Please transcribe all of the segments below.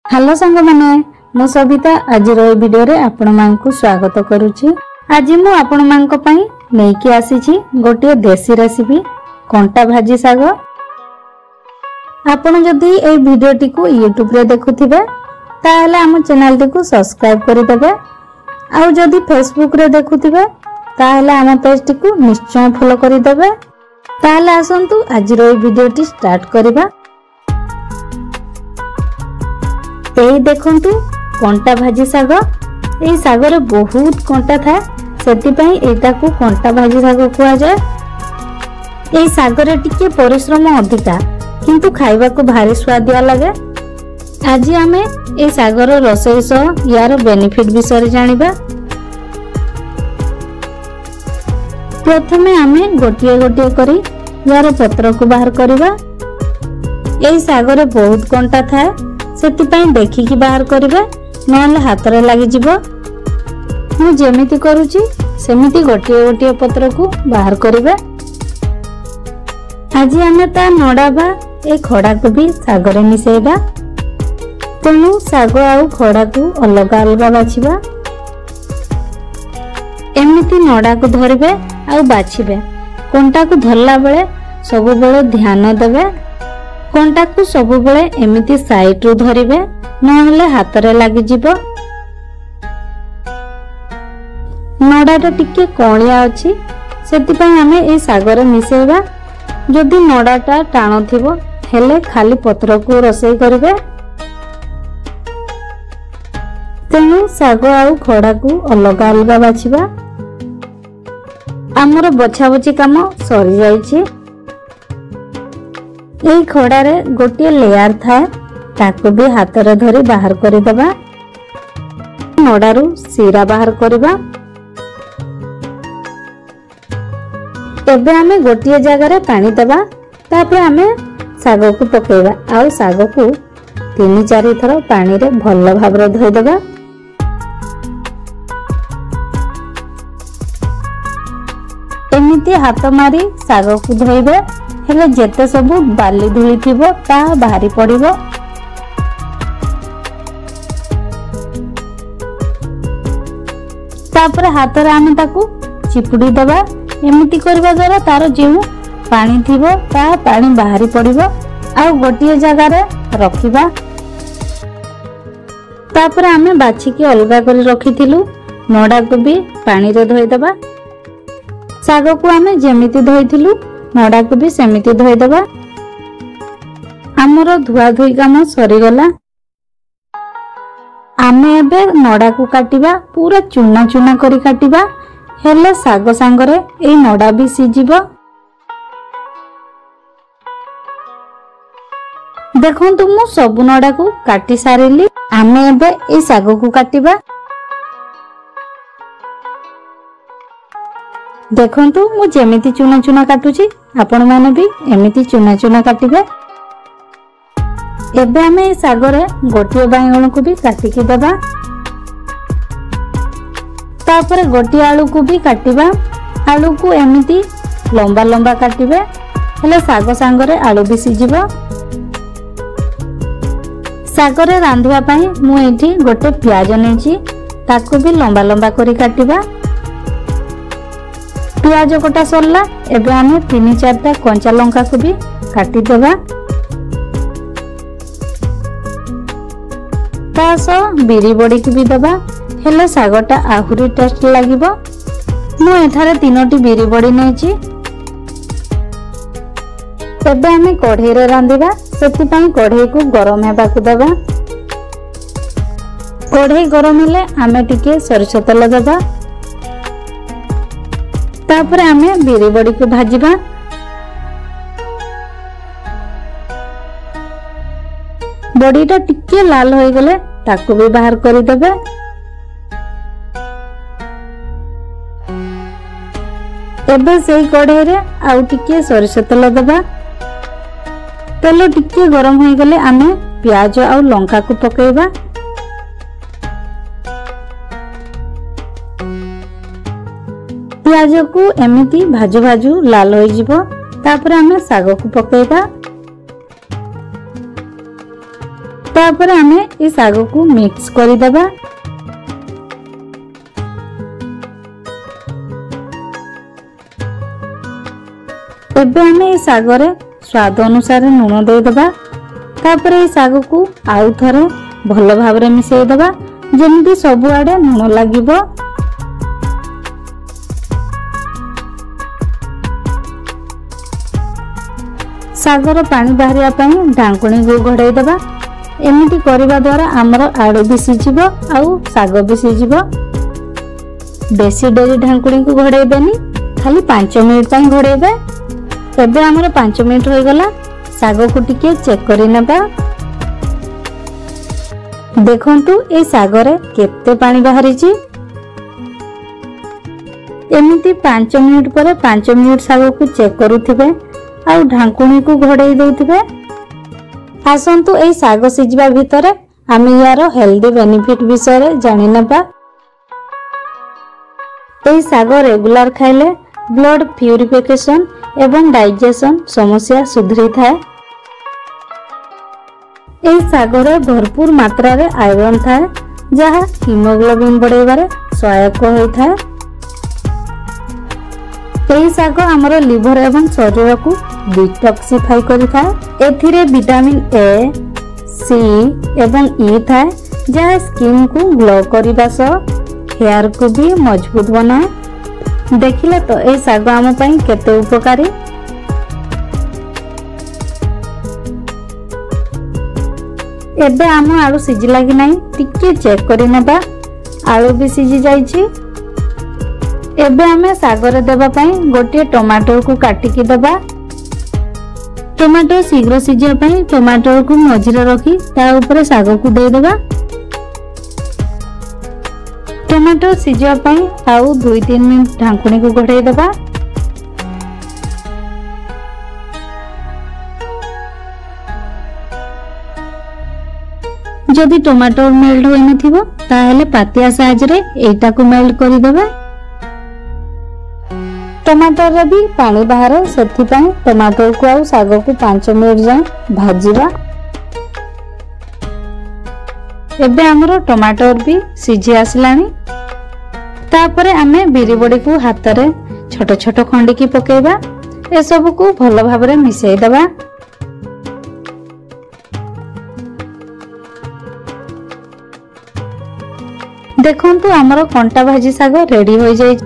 Hello सांग माने मु सबिता आज वीडियो रे आपण मानकु स्वागत करूची। आज मु आपण मानक पई नेकी आसीची गोटे देसी रेसिपी कंटा भाजी साग। आपण जदी ए वीडियो टी को YouTube रे देखुथिबे ताले हम चैनल टी को सब्सक्राइब करि देबे। आ जदी Facebook रे देखुथिबे ताले हम पेज टी को निश्चय फॉलो करि देबे। ताले आसंतु आज वीडियो टी स्टार्ट करबा। यही देखंतु कंटा भाजी साग। ए सागर बहुत कंटा था सेति पई एटा को कंटा भाजी साग कुआ जाय। ए सागर टिके परिश्रम अधिका किंतु खाइबा को भारी स्वादिया लगे। आज आमे ए सागर रसोई सह यार बेनिफिट विषय जानिबा। प्रथमे आमे गोटिए गोटिए करी यार पत्र को बाहर करबा। ए सागर बहुत कंटा था सेति पई देखिकी बाहर करबे नहले हाथ रे लागि जिवो। मु जेमिति करूची सेमिति गोटिए गोटिए पत्र को बाहर करबे। आज आमे ता नडाबा ए खडा को भी साग रे मिसेबा। तेनु साग आउ खडा को अलग अलग बाछिबा। एमिति नडा को धरबे आउ बाछिबे। कंटा को धरला बेले सब बेले ध्यान देबे। कंटा को सब बेले एमिति साइड रु धरिबे नहले हाथ रे लागि जिवो। नडाटा टिके कणिया अछि सेति पई हमें ए साग रे मिसेबा। जदि नडाटा टाण थिबो हेले खाली पत्र को रसोई करबे। तेनु साग आउ खडा को अलग अलग बाछिबा। हमर बछा बछि काम सरी जाईछि। एई खडा रे गोटे लेयर थाए ताको भी हाथ रे धरी बाहर करि दबा। नडारू सीरा बाहर करबा। एबे हमें गोटे जगह रे पानी दबा। तापर हमें साग को पकेबा आ साग को 3-4 थर पानी रे भल भाबरे धोई दबा। एमिति हाथ मारी साग को धोइबे हेले जेते सब बाली धूली थिबो ता बाहरी पड़िबो। तापर हाथ रे आमे ताकू चिपुडी दबा। एमिति करबा द्वारा तार जेउ पानी थिबो ता पानी बाहरी पड़िबो आ गोटिए जगह रे रखिबा। तापर आमे बाछि के अलगा करी रखिथिलु नडा को भी पानी रे धोई दबा। साग को आमे जेमिति धोइथिलु नडा को भी सेमिति धोई दबा। हमरो धुआ धुई काम सरी गला। आमे एबे नडा को काटिबा पूरा चुना चुना करी काटिबा हेले साग संगरे ए नडा भी सिजिबो। देखंतु मु सब नडा को काटी सारिली। आमे एबे ए साग को काटिबा। देखंतु मु जेमिति चुना चुना काटुची आपण माने भी एमिति चुना चुना काटिबे। एबे हमें ए साग रे गोटिए बांगण को भी काटी के दबा। तापर गोटिए आलू को भी काटिबा। आलू को एमिति लंबा लंबा काटिबे हेले साग संगरे आलू भी सिजिबो। साग रे रांधिबा पई मु एठी गोटे प्याज नेची ताको भी लंबा लंबा करी काटिबा। प्याज कटा सरला एबे हमें 3-4टा कंचा लंका को भी काटी देबा। तासो बिरी बड़ी को भी दबा हेले सागटा आहुरी टेस्ट लागिबो। मु एठारे 3टी बिरी बड़ी नेची। एबे हमें कढ़ई रे रांधिबा सेति पई कढ़ई को गरम हेबा को दबा। कढ़ई गरम हेले हमें टिके सरस तेल दबा। तापर हमें बिरी बड़ी को भाजिबा। बड़ीटा टिके लाल हो गले ताको भी बाहर करि देबे। एबे सेई कढ़ई रे आउ टिके सरस तेल दबा। तेल टिके गरम हो गले हमें प्याज आउ लंका को पकेबा। प्याज को एमिति भाजू भाजू लाल हो जिवो। तापर हमें साग को पकेबा। तापर आमे ए साग को मिक्स कर देबा। एबे आमे ए साग रे स्वाद अनुसार लूण दे देबा। तापर ए साग को आउ थरे भल भाबरे मिसई देबा जेमती सब आडे लूण लागिबो। सागर पानी बाहरिया पई ढांकुणी को घोड़ाई देबा। एमिति करिबा द्वारा हमर आलू भी सिझिबो आउ साग भी सिझिबो। बेसी डेरी ढांकुणी को घोड़ाइबेनी, खाली 5 मिनिट पई घोड़ाइबे। एबे हमर 5 मिनिट होई गला। साग को टिके चेक करि नेबा। देखंतु ए सागरे केते पानी बाहरी छी। एमिति 5 मिनिट पर 5 मिनिट साग को चेक करूथिबे आउ ढांकुणी को घोड़ाई देउथिबे। आसंतु ए साग सिझिबा भितरे आमे यार हेल्दी बेनिफिट विषय जानि नेबा। ए साग रेगुलर खाइले ब्लड प्यूरिफिकेशन एवं डाइजेशन समस्या सुधरी थाए। ए सागरे भरपूर मात्रा रे आयरन थाए जहा हीमोग्लोबिन बढ़ाइबारे सहायक होई थाए। एही साग हमर लिवर एवं शरीर को डिटॉक्सिफाई करि थाए। एथिरे विटामिन ए, सी एवं ई थाए जहा स्किन को ग्लो करिबा सह हेयर को भी मजबूत बनाए। देखिले तो ए साग हम पई केते उपकारी। एबे हम आलू सिझिला कि नाही टिके चेक करि नेबा। आलू भी सिझि जाई छी। एबे हमें सागर देबा पई गोटे टमाटर को काटिकी देबा। टमाटर शीघ्र सिझिया पई टमाटर को मझिरे रखी ता ऊपर साग को दे देबा। टमाटर सिझिया पई आउ 2-3 मिनिट ढांकुणी को घोड़ाई देबा। जदि टमाटर मेल्ट होई नथिबो ताहेले पातिया साइज रे एटा को मेल्ट करि देबा। टमाटर रे भी पानी बाहर सेथि पई टमाटर को आउ साग को 5 मिनिट जाय भाजीबा। एबे हमरो टमाटर भी सिझी आसलानी। तापरे आमे बिरी बड़ी को हाथ रे छोट छोट खंडी की पकेबा। ए सब को भलो भाबरे मिसई देबा। देखंतु हमरो कंटा भाजी साग रेडी होई जाय।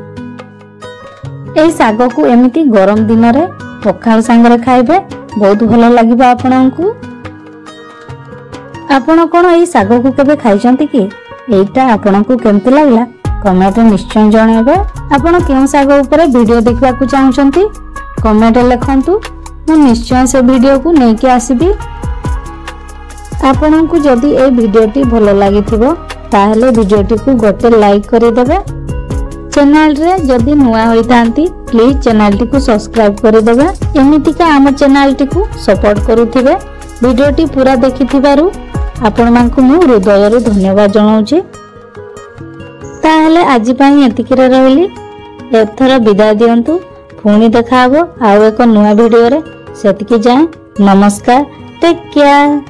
ए साग को एमिति गरम दिन रे पखाल संगरे खाइबे बहुत भलो लागिबा आपनकु। आपण कोन ए साग को केबे खाइचंती कि? एटा आपनकु केमति लागला कमेंट निश्चय जणाइबे। आपण केउ साग ऊपर वीडियो देखबा को चाहउचंती कमेंट लिखंतु। मु निश्चय से वीडियो को नै के आसीबी। आपनकु जदी ए वीडियोटी भलो लागिथिबो ताहले वीडियोटी को गोटे लाइक करि देबे। चैनल रे जदि नुआ होई तांती प्लीज चैनल टी को सब्सक्राइब कर देबे। एमिति का हम चैनल टी को सपोर्ट करूथिबे। वीडियो टी पूरा देखिथिबारु आपण मानकु मु हृदय रे धन्यवाद जणाउची। ताहले आज पई एतिकी रे रहली। एथरा विदाय दियंतु। पुणी देखा हबो आउ एक नुआ वीडियो रे। सेतिकी जाय नमस्कार। Take care.